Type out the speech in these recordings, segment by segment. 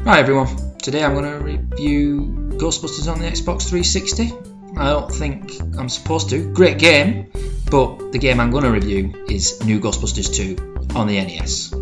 Right everyone, today I'm going to review Ghostbusters on the Xbox 360. I don't think I'm supposed to. Great game, but the game I'm going to review is New Ghostbusters 2 on the NES.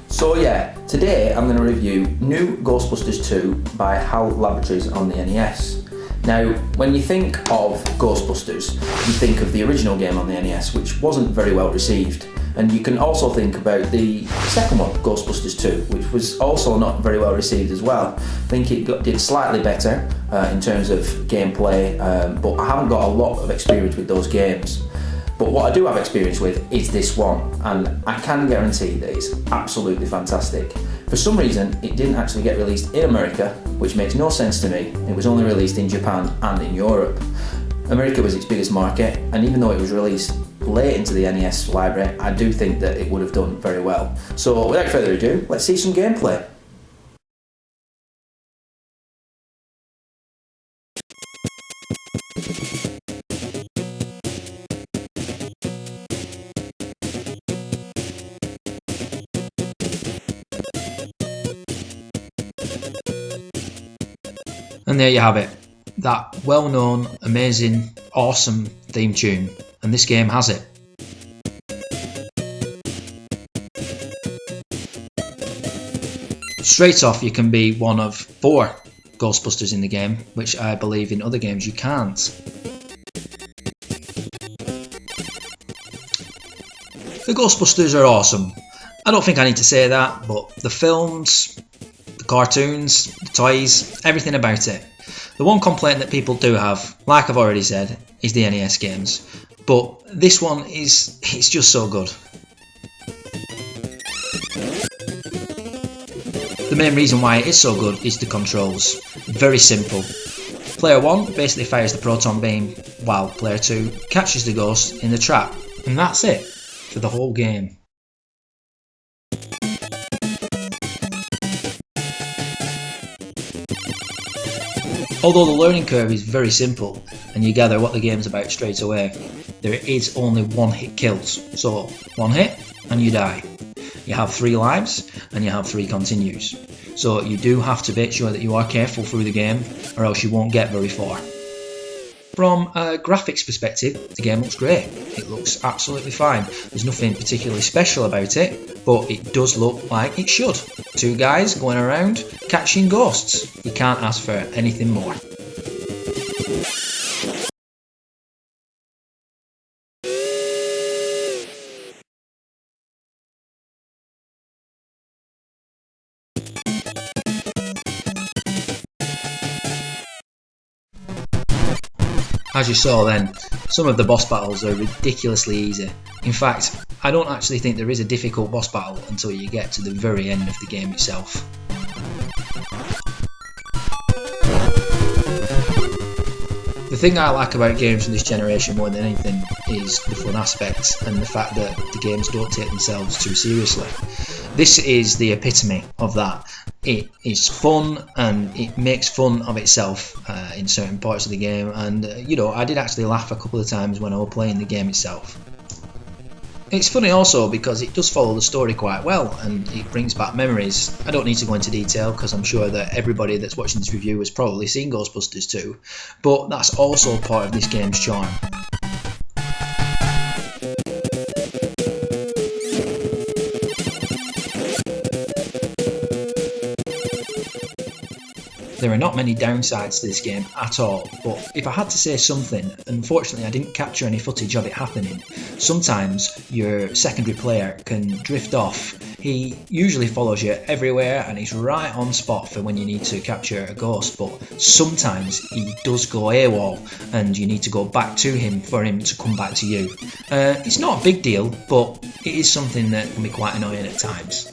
So yeah, today I'm going to review New Ghostbusters 2 by HAL Laboratories on the NES. Now, when you think of Ghostbusters, you think of the original game on the NES, which wasn't very well received. And you can also think about the second one, Ghostbusters 2, which was also not very well received as well. I think it did slightly better in terms of gameplay, but I haven't got a lot of experience with those games. But what I do have experience with is this one, and I can guarantee that it's absolutely fantastic. For some reason, it didn't actually get released in America, which makes no sense to me. It was only released in Japan and in Europe. America was its biggest market, and even though it was released late into the NES library, I do think that it would have done very well. So without further ado, let's see some gameplay. And there you have it. That well-known, amazing, awesome theme tune, and this game has it. Straight off, you can be one of 4 Ghostbusters in the game, which I believe in other games you can't. The Ghostbusters are awesome. I don't think I need to say that, but the films, the cartoons, the toys, everything about it. The one complaint that people do have, like I've already said, is the NES games, but this one it's just so good. The main reason why it is so good is the controls. Very simple. Player 1 basically fires the proton beam, while player 2 catches the ghost in the trap, and that's it for the whole game. Although the learning curve is very simple and you gather what the game's about straight away, there is only one hit kills. So one hit and you die. You have 3 lives and you have 3 continues. So you do have to make sure that you are careful through the game, or else you won't get very far. From a graphics perspective, the game looks great. It looks absolutely fine. There's nothing particularly special about it, but it does look like it should. 2 guys going around catching ghosts. You can't ask for anything more. As you saw then, some of the boss battles are ridiculously easy. In fact, I don't actually think there is a difficult boss battle until you get to the very end of the game itself. The thing I like about games from this generation more than anything is the fun aspect and the fact that the games don't take themselves too seriously. This is the epitome of that. It is fun and it makes fun of itself in certain parts of the game, and I did actually laugh a couple of times when I was playing the game itself. It's funny also because it does follow the story quite well and it brings back memories. I don't need to go into detail because I'm sure that everybody that's watching this review has probably seen Ghostbusters 2, but that's also part of this game's charm. There are not many downsides to this game at all, but if I had to say something, unfortunately I didn't capture any footage of it happening. Sometimes your secondary player can drift off. He usually follows you everywhere and he's right on spot for when you need to capture a ghost, but sometimes he does go AWOL and you need to go back to him for him to come back to you. It's not a big deal, but it is something that can be quite annoying at times.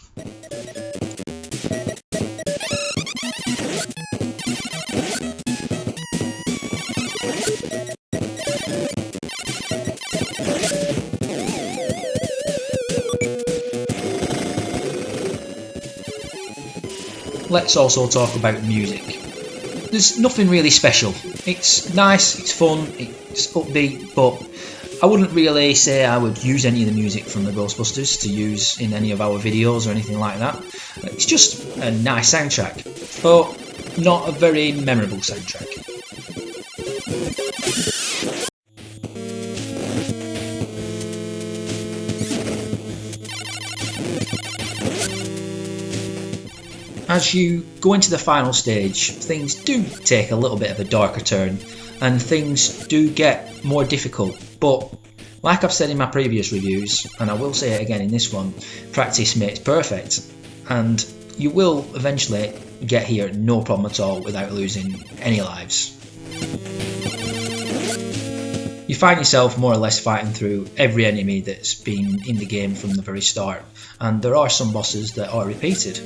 Let's also talk about music. There's nothing really special. It's nice, it's fun, it's upbeat, but I wouldn't really say I would use any of the music from the Ghostbusters to use in any of our videos or anything like that. It's just a nice soundtrack. but not a very memorable soundtrack. As you go into the final stage, things do take a little bit of a darker turn and things do get more difficult, but like I've said in my previous reviews, and I will say it again in this one, practice makes perfect, and you will eventually get here no problem at all without losing any lives. You find yourself more or less fighting through every enemy that's been in the game from the very start, and there are some bosses that are repeated.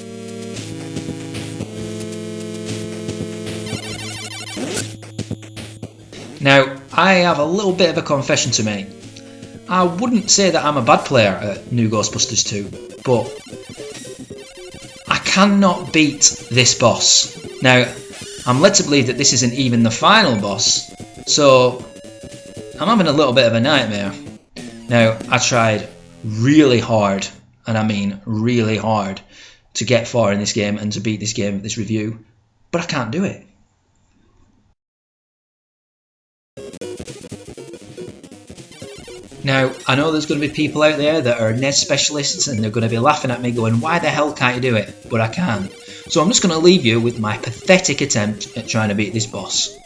Now, I have a little bit of a confession to make. I wouldn't say that I'm a bad player at New Ghostbusters 2, but I cannot beat this boss. Now, I'm led to believe that this isn't even the final boss, so I'm having a little bit of a nightmare. Now, I tried really hard, and I mean really hard, to get far in this game and to beat this game, this review, but I can't do it. Now, I know there's going to be people out there that are NES specialists and they're going to be laughing at me going, why the hell can't you do it? But I can. So I'm just going to leave you with my pathetic attempt at trying to beat this boss.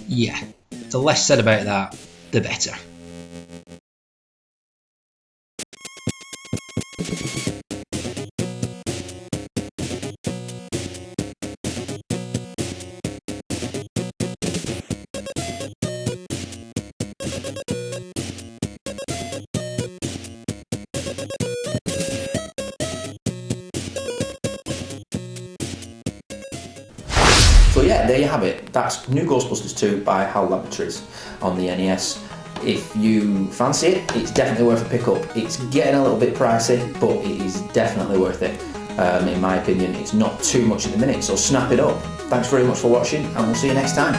Yeah, the less said about that, the better. So yeah, there you have it. That's New Ghostbusters 2 by HAL Laboratories on the NES. If you fancy it, it's definitely worth a pick up. It's getting a little bit pricey, but it is definitely worth it. In my opinion, it's not too much at the minute, so snap it up. Thanks very much for watching, and we'll see you next time.